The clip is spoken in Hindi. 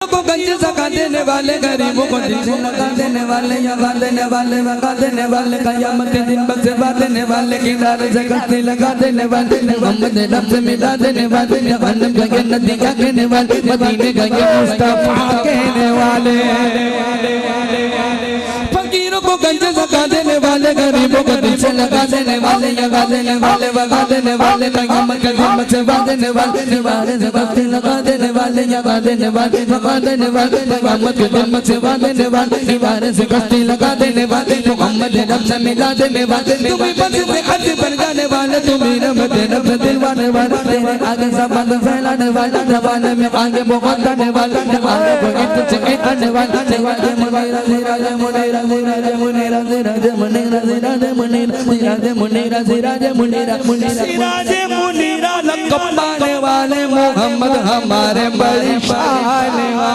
को गंज सका देने वाले, गरीबों को दिल से लगा देने वाले, यगा देने वाले, वगा देने वाले, कयामत के दिन बख्शवा देने वाले, किनारे से कश्ती लगा देने वाले, मोहम्मद नफ्स मिटा देने वाले, जहन्नम का नतीजा कहने वाले, मदीने का मुस्तफा कहने वाले, फकीरों को गंज सका देने वाले, गरीबों को दिल से लगा देने वाले, यगा देने वाले, वगा देने वाले, कयामत के दिन बख्शवा देने वाले, किनारे से कश्ती लगा देने वाले, यगा देने वाले, वगा देने वाले, कयामत के दिन बख्शवा देने वाले, किनारे से कश्ती लगा देने वाले, मोहम्मद नफ्स मिला देने वाले, तुम्हें बस से हद पर जाने वाले, तुम्हें रहमत नफ्स दिलवाने वाले, तेरे आगे सबंद फैलाने वाला, जमाने में आगे बहुत करने वाला, आगे को इत्ते से करने वाला, राजे मुनीरा राजे मुनीरा राजे मुनीरा राजे मुनीरा राजे मुनीरा राजे मुनीरा राजे मुनीरा राजे मुनीरा लक़ब पाने वाले मोहम्मद हमारे बड़ी शान वाले।